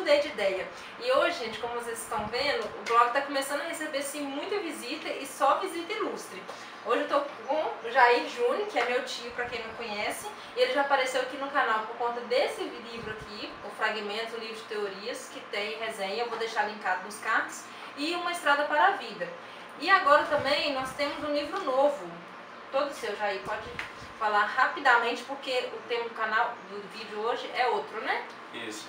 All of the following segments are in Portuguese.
mudei de ideia. E hoje, gente, como vocês estão vendo, o blog está começando a receber sim muita visita e só visita ilustre. Hoje eu estou com o Jair Júnior, que é meu tio, para quem não conhece. E ele já apareceu aqui no canal por conta desse livro aqui, o Fragmentos, o livro de teorias, que tem resenha, eu vou deixar linkado nos cards, e Uma Estrada para a Vida. E agora também nós temos um livro novo, todo seu, Jair, pode falar rapidamente, porque o tema do canal, do vídeo hoje é outro, né? Isso.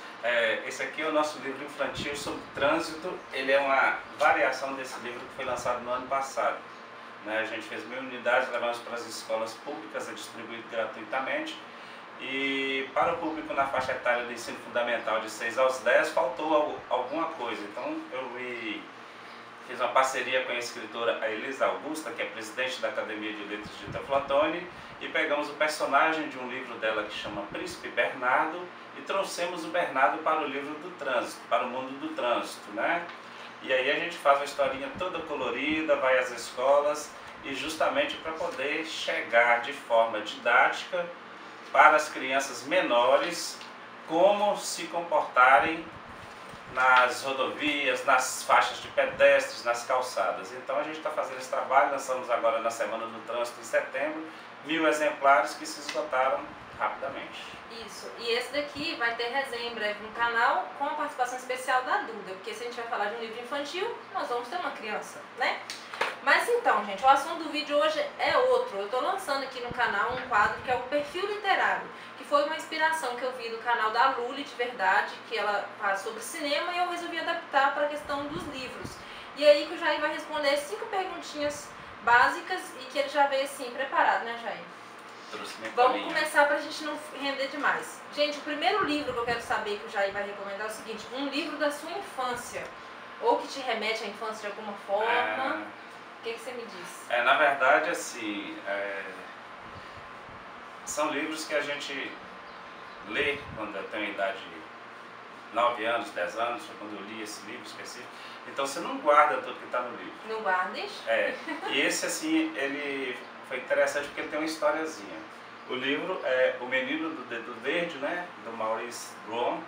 Esse aqui é o nosso livro infantil sobre trânsito. Ele é uma variação desse livro que foi lançado no ano passado. A gente fez 1000 unidades, levamos para as escolas públicas, é distribuído gratuitamente. E para o público na faixa etária do ensino fundamental de 6 aos 10, faltou alguma coisa. Então eu fiz uma parceria com a escritora Elisa Augusta, que é presidente da Academia de Letras de Teoflotone, e pegamos o personagem de um livro dela que chama Príncipe Bernardo e trouxemos o Bernardo para o livro do trânsito, para o mundo do trânsito, né? E aí a gente faz uma historinha toda colorida, vai às escolas, e justamente para poder chegar de forma didática para as crianças menores como se comportarem nas rodovias, nas faixas de pedestres, nas calçadas. Então a gente está fazendo esse trabalho, lançamos agora na Semana do Trânsito em setembro, 1000 exemplares que se esgotaram rapidamente. Isso, e esse daqui vai ter resenha em breve no canal com a participação especial da Duda, porque se a gente vai falar de um livro infantil, nós vamos ter uma criança, né? Mas então, gente, o assunto do vídeo hoje é outro. Eu estou lançando aqui no canal um quadro que é o Perfil Literário, que foi uma inspiração que eu vi do canal da Luli de Verdade, que ela faz sobre cinema, e eu resolvi adaptar para a questão dos livros. E aí que o Jair vai responder 5 perguntinhas básicas e que ele já veio assim preparado, né, Jair? Vamos começar para a gente não render demais. Gente, o primeiro livro que eu quero saber que o Jair vai recomendar é o seguinte: um livro da sua infância, ou que te remete à infância de alguma forma. O que você me diz? Na verdade, assim, são livros que a gente lê quando eu tenho idade de 9 anos, 10 anos, foi quando eu li esse livro específico. Então você não guarda tudo que está no livro. Não guardes? E esse, assim, ele foi interessante porque ele tem uma historiazinha. O livro é O Menino do Dedo Verde, né, do Maurice Blum,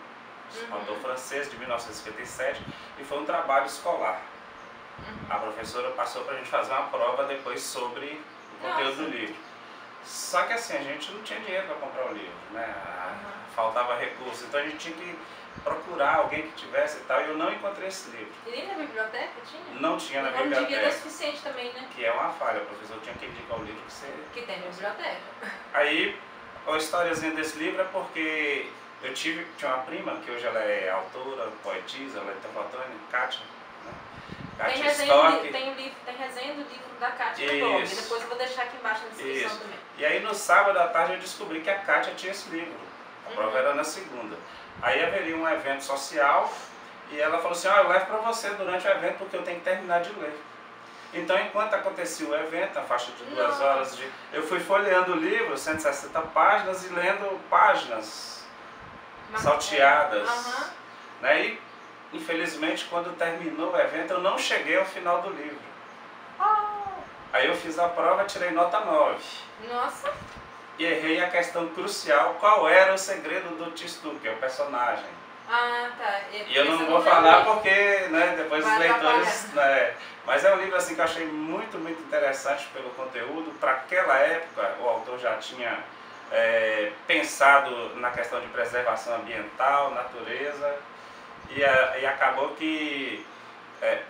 autor francês, de 1957, e foi um trabalho escolar. A professora passou para a gente fazer uma prova depois sobre o conteúdo do livro. Só que assim, a gente não tinha dinheiro para comprar o livro, né? Faltava recurso, então a gente tinha que procurar alguém que tivesse e tal, e eu não encontrei esse livro. E nem na biblioteca tinha? Não tinha na biblioteca. Não devia ter suficiente também, né? Que é uma falha, o professor tinha que indicar o livro que tem na biblioteca. Aí, a historiazinha desse livro é porque eu tinha uma prima, que hoje ela é autora, poetisa, ela é Teoflotone, Kátia, né? Tem resenha do livro da Kátia no blog, depois eu vou deixar aqui embaixo na descrição também. E aí no sábado à tarde eu descobri que a Kátia tinha esse livro, a prova era na segunda. Aí haveria um evento social e ela falou assim: eu levo para você durante o evento porque eu tenho que terminar de ler. Então enquanto acontecia o evento, a faixa de 2 horas, eu fui folheando o livro, 160 páginas, e lendo páginas salteadas. Né? E infelizmente quando terminou o evento eu não cheguei ao final do livro. Aí eu fiz a prova, tirei nota 9. Nossa! E errei a questão crucial: qual era o segredo do Tistu, que é o personagem. Tá. E eu não vou falar porque, né, depois os leitores... Né, mas é um livro assim que eu achei muito, muito interessante pelo conteúdo. Para aquela época, o autor já tinha pensado na questão de preservação ambiental, natureza, e acabou que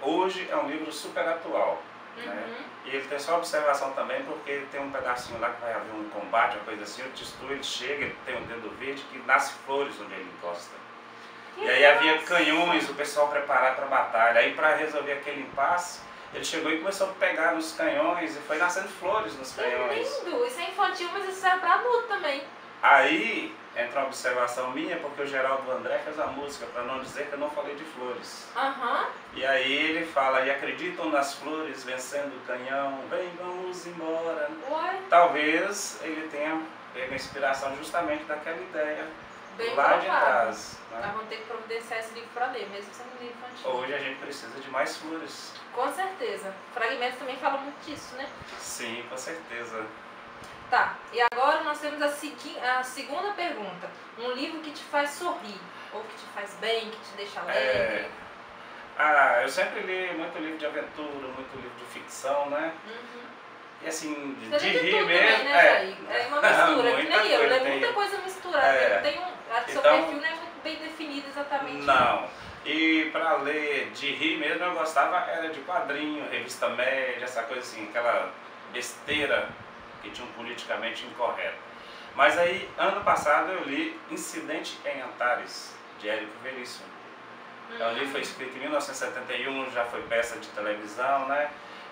hoje é um livro super atual. Né? E ele tem só observação também, porque tem um pedacinho lá que vai haver um combate, uma coisa assim. O Tistu, ele chega, ele tem um dedo verde que nasce flores onde ele encosta. E aí havia canhões, o pessoal preparado para a batalha. Aí para resolver aquele impasse, ele chegou e começou a pegar nos canhões e foi nascendo flores nos canhões. Que lindo! Isso é infantil, mas isso serve para adulto também. Aí entra uma observação minha, porque o Geraldo André fez a música, para não dizer que eu não falei de flores. E aí ele fala: e acreditam nas flores vencendo o canhão, vem, vamos embora. Talvez ele tenha pego a inspiração justamente daquela ideia. Bem lá de trás. Nós vamos ter que providenciar esse livro para ler, mesmo sendo um livro infantil. Hoje a gente precisa de mais flores. Com certeza. Fragmentos também fala muito disso, né? Sim, com certeza. Tá, e agora nós temos a segunda pergunta. Um livro que te faz sorrir, ou que te faz bem, que te deixa leve. Eu sempre li muito livro de aventura, muito livro de ficção, né? E assim, de rir mesmo. Também, né, Jair? É uma mistura, que nem eu, né? Muita coisa misturada. Acho que seu perfil não é muito bem definido exatamente. Não. E para ler de rir mesmo, eu gostava era de quadrinho, revista média, essa coisa assim, aquela besteira que tinha um politicamente incorreto. Mas aí, ano passado, eu li Incidente em Antares, de Érico Veríssimo. É um livro que foi escrito em 1971, já foi peça de televisão, né?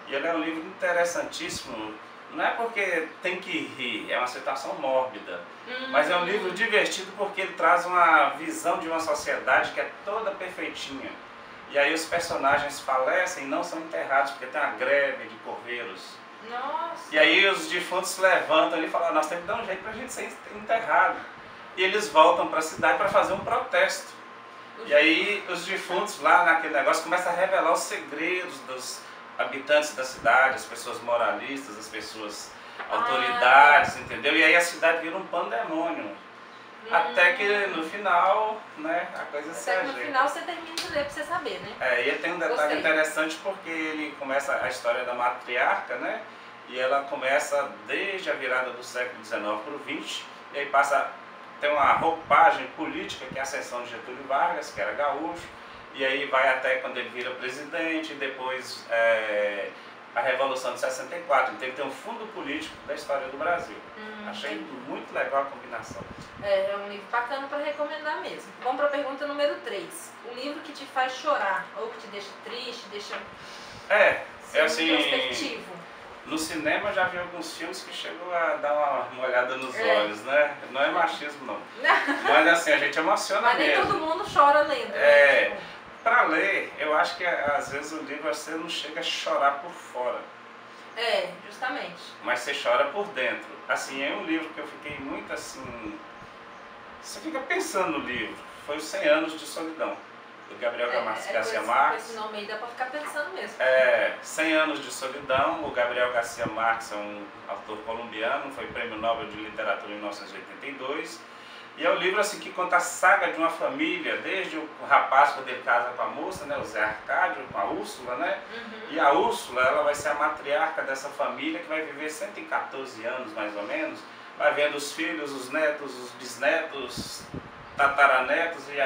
E ele é um livro interessantíssimo, não é porque tem que rir, é uma situação mórbida, mas é um livro divertido porque ele traz uma visão de uma sociedade que é toda perfeitinha. E aí os personagens falecem e não são enterrados, porque tem uma greve de coveiros. Nossa. E aí os defuntos se levantam e falam, nós temos que dar um jeito para a gente ser enterrado. E eles voltam para a cidade para fazer um protesto. E aí os defuntos lá naquele negócio começam a revelar os segredos dos habitantes da cidade, as pessoas moralistas, as pessoas autoridades, entendeu? E aí a cidade vira um pandemônio. Até que no final, né, a coisa se ajeita. No final você termina de ler pra você saber, né? E tem um detalhe interessante porque ele começa a história da matriarca, né? E ela começa desde a virada do século XIX para o XX, e aí tem uma roupagem política que é a ascensão de Getúlio Vargas, que era gaúcho, e aí vai até quando ele vira presidente, e depois a Revolução de 64. Então ele tem um fundo político da história do Brasil. Achei muito legal a combinação. É um livro bacana para recomendar mesmo. Vamos para a pergunta número 3. O livro que te faz chorar, ou que te deixa triste, deixa assim, introspectivo. No cinema eu já vi alguns filmes que chegou a dar uma olhada nos olhos, né? Não é machismo não. Mas assim, a gente emociona Mas mesmo. nem todo mundo chora lendo, né? Para ler, eu acho que às vezes o livro você não chega a chorar por fora. Justamente. Mas você chora por dentro. Assim, é um livro que eu fiquei muito assim... Você fica pensando no livro. Foi os 100 Anos de Solidão, do Gabriel Garcia Marques. Com esse nome aí dá pra ficar pensando mesmo. 100 Anos de Solidão. O Gabriel Garcia Marques é um autor colombiano, foi Prêmio Nobel de Literatura em 1982. E é um livro assim, que conta a saga de uma família, desde o rapaz quando ele casa com a moça, né, o Zé Arcádio, com a Úrsula, né? E a Úrsula, ela vai ser a matriarca dessa família que vai viver 114 anos mais ou menos, vai vendo os filhos, os netos, os bisnetos, tataranetos, e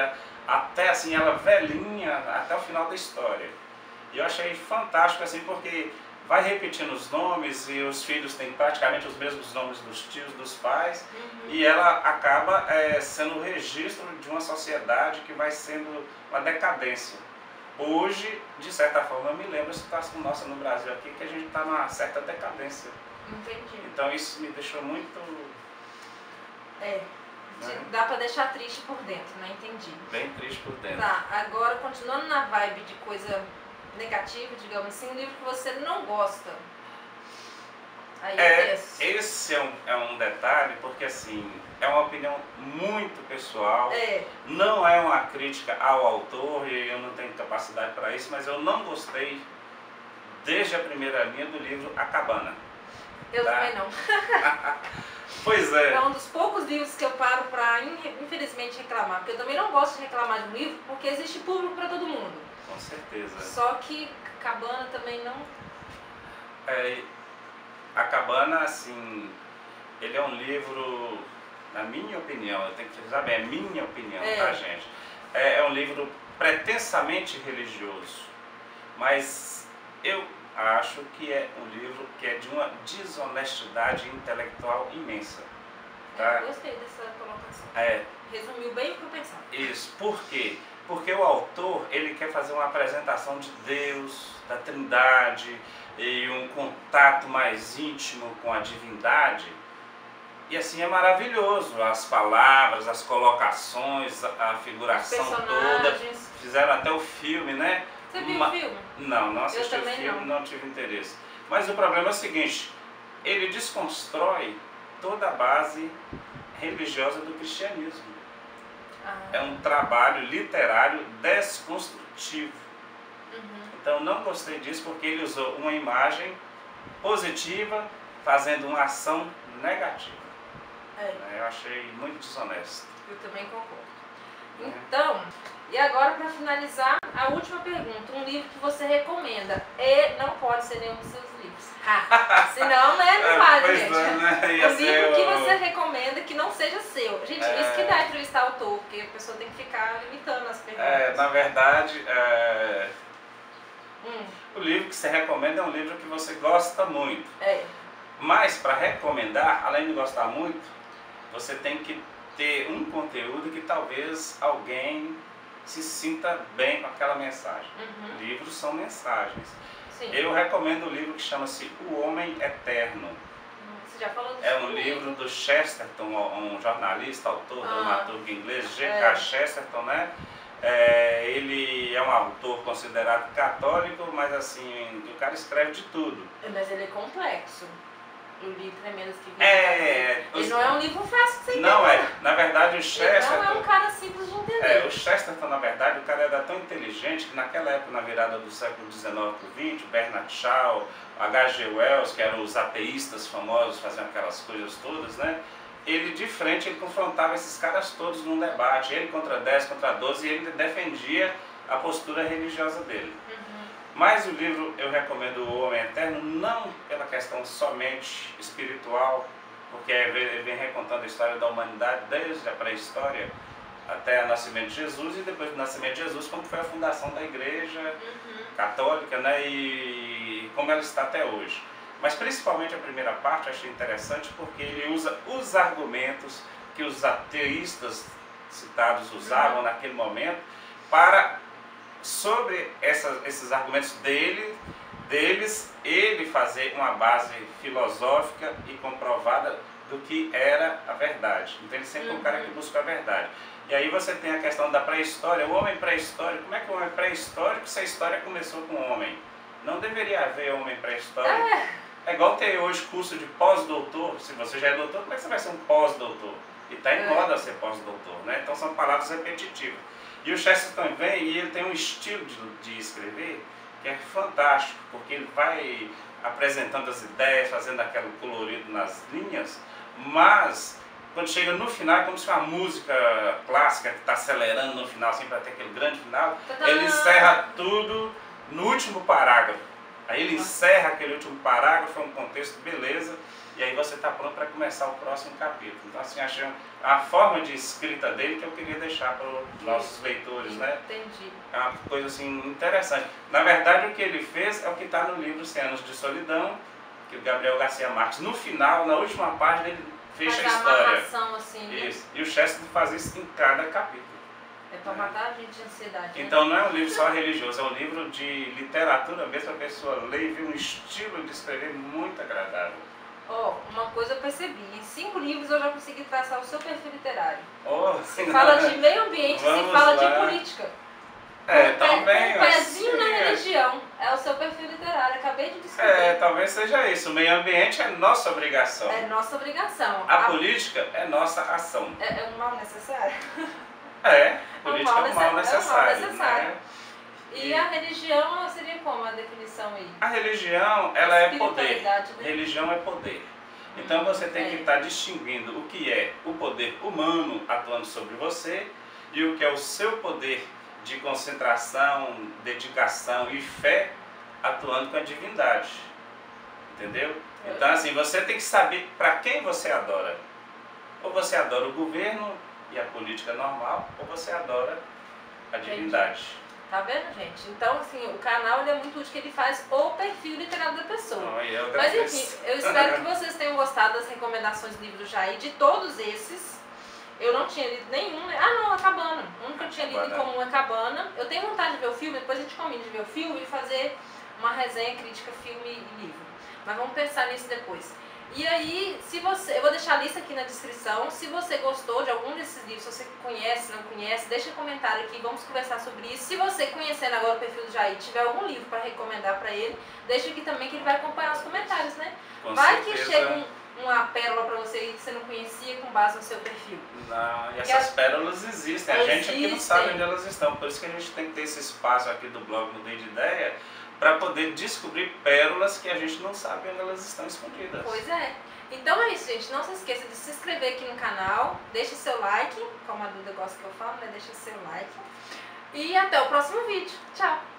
até assim ela velhinha, até o final da história. E eu achei fantástico assim, porque vai repetindo os nomes e os filhos têm praticamente os mesmos nomes dos tios, dos pais, e ela acaba sendo o registro de uma sociedade que vai sendo uma decadência. Hoje, de certa forma, eu me lembro a situação nossa no Brasil aqui, que a gente está numa certa decadência. Entendi. Então isso me deixou muito... Dá pra deixar triste por dentro, né? Entendi. Bem triste por dentro. Tá, agora continuando na vibe de coisa negativa, digamos assim, um livro que você não gosta. Aí esse é um detalhe, porque assim, é uma opinião muito pessoal, não é uma crítica ao autor, e eu não tenho capacidade para isso, mas eu não gostei desde a primeira linha do livro A Cabana. Eu também não. Pois é. É um dos poucos livros que eu paro para, infelizmente, reclamar, porque eu também não gosto de reclamar de um livro, porque existe público para todo mundo. Com certeza. Só que Cabana também não... A Cabana, assim, ele é um livro, na minha opinião, eu tenho que frisar bem, é minha opinião, tá, gente? É um livro pretensamente religioso, mas eu acho que é um livro que é de uma desonestidade intelectual imensa. Tá? Eu gostei dessa colocação. Resumiu bem o que eu pensava. Isso, por quê? Porque o autor, ele quer fazer uma apresentação de Deus, da Trindade, e um contato mais íntimo com a divindade. E assim é maravilhoso, as palavras, as colocações, a figuração toda. Fizeram até o filme, né? Você viu o filme? Não assisti o filme, não tive interesse. Mas o problema é o seguinte, ele desconstrói toda a base religiosa do cristianismo. É um trabalho literário desconstrutivo. Então não gostei disso porque ele usou uma imagem positiva fazendo uma ação negativa. Eu achei muito desonesto. Eu também concordo. Então, e agora para finalizar, a última pergunta. Um livro que você recomenda e não pode ser nenhum dos seus livros. Senão, né, não vale, gente. Né? Um livro que você recomenda que não seja seu. Gente, isso que dá entrevistar autor, porque a pessoa tem que ficar limitando as perguntas. Na verdade, o livro que você recomenda é um livro que você gosta muito. Mas para recomendar, além de gostar muito, você tem que ter um conteúdo que talvez alguém se sinta bem com aquela mensagem. Livros são mensagens. Sim. Eu recomendo um livro que chama-se O Homem Eterno. Você já falou disso? É um livro do Chesterton, um jornalista, autor, dramaturgo inglês, G.K. Chesterton, né? Ele é um autor considerado católico, mas assim, o cara escreve de tudo. Mas ele é complexo. O livro Tremendas que ele não é um livro fácil de você entender. Não é. Na verdade, o Chesterton... Ele não é um cara simples de entender. O Chesterton, na verdade, o cara era tão inteligente que naquela época, na virada do século XIX para o XX, Bernard Shaw, H.G. Wells, que eram os ateístas famosos, faziam aquelas coisas todas, né? Ele, de frente, ele confrontava esses caras todos num debate, ele contra 10, contra 12, e ele defendia a postura religiosa dele. Mas o livro, eu recomendo O Homem Eterno, não pela questão somente espiritual, porque ele vem recontando a história da humanidade desde a pré-história até o nascimento de Jesus, e depois do nascimento de Jesus, como foi a fundação da Igreja Católica, né, e como ela está até hoje. Mas principalmente a primeira parte eu achei interessante porque ele usa os argumentos que os ateístas citados usavam naquele momento para, sobre esses argumentos deles, ele fazer uma base filosófica e comprovada do que era a verdade. Então ele sempre é um cara que busca a verdade. E aí você tem a questão da pré-história, o homem pré-histórico. Como é que o homem pré-histórico, se a história começou com o homem? Não deveria haver homem pré-histórico. É igual ter hoje curso de pós-doutor. Se você já é doutor, como é que você vai ser um pós-doutor? E está em moda ser pós-doutor, né? Então são palavras repetitivas. E o Chesterton vem e ele tem um estilo de escrever que é fantástico, porque ele vai apresentando as ideias, fazendo aquele colorido nas linhas, mas quando chega no final, é como se uma música clássica que está acelerando no final, assim, para ter aquele grande final, ele encerra tudo no último parágrafo. Aí ele encerra aquele último parágrafo, é um contexto, beleza, e aí você está pronto para começar o próximo capítulo. Então, assim, achei a forma de escrita dele que eu queria deixar para os nossos leitores, né? Entendi. É uma coisa, assim, interessante. Na verdade, o que ele fez é o que está no livro 100 Anos de Solidão, que o Gabriel Garcia Marques, no final, na última página, ele fecha a história. Assim, né? Isso. E o Chesterton faz isso em cada capítulo. É para matar a gente de ansiedade. Então não é um livro só religioso, é um livro de literatura mesmo, a pessoa lê e vê um estilo de escrever muito agradável. Uma coisa eu percebi, em 5 livros eu já consegui traçar o seu perfil literário. Se fala de meio ambiente, se fala de política. Também. Um pezinho na religião, é o seu perfil literário, acabei de descobrir. Talvez seja isso, o meio ambiente é nossa obrigação. É nossa obrigação. A política é nossa ação. É um mal necessário. Política é um mal necessário. Né? E a religião seria como a definição aí? A religião, ela é poder. Né? Religião é poder. Então você tem que estar distinguindo o que é o poder humano atuando sobre você e o que é o seu poder de concentração, dedicação e fé atuando com a divindade. Entendeu? Então assim, você tem que saber para quem você adora. Ou você adora o governo e a política normal, ou você adora a divindade. Tá vendo, gente? Então, assim, o canal ele é muito útil, que ele faz o perfil literário da pessoa. Mas enfim, eu espero que vocês tenham gostado das recomendações do livro Jair, de todos esses. Eu não tinha lido nenhum, né? A Cabana. O único que eu tinha lido em comum é Cabana. Eu tenho vontade de ver o filme, depois a gente combina de ver o filme e fazer uma resenha crítica, filme e livro. Mas vamos pensar nisso depois. E aí, eu vou deixar a lista aqui na descrição. Se você gostou de algum desses livros, se você conhece, não conhece, deixa um comentário aqui, vamos conversar sobre isso. Se você, conhecendo agora o perfil do Jair, tiver algum livro para recomendar para ele, deixa aqui também que ele vai acompanhar os comentários, né? Vai que chega uma pérola para você que você não conhecia com base no seu perfil. Não, e essas pérolas existem. A gente aqui não sabe onde elas estão. Por isso que a gente tem que ter esse espaço aqui do blog Mudei de Ideia, para poder descobrir pérolas que a gente não sabe onde elas estão escondidas. Pois é. Então é isso, gente. Não se esqueça de se inscrever aqui no canal, deixe seu like, como a Duda gosta que eu falo, né? Deixa seu like. E até o próximo vídeo. Tchau!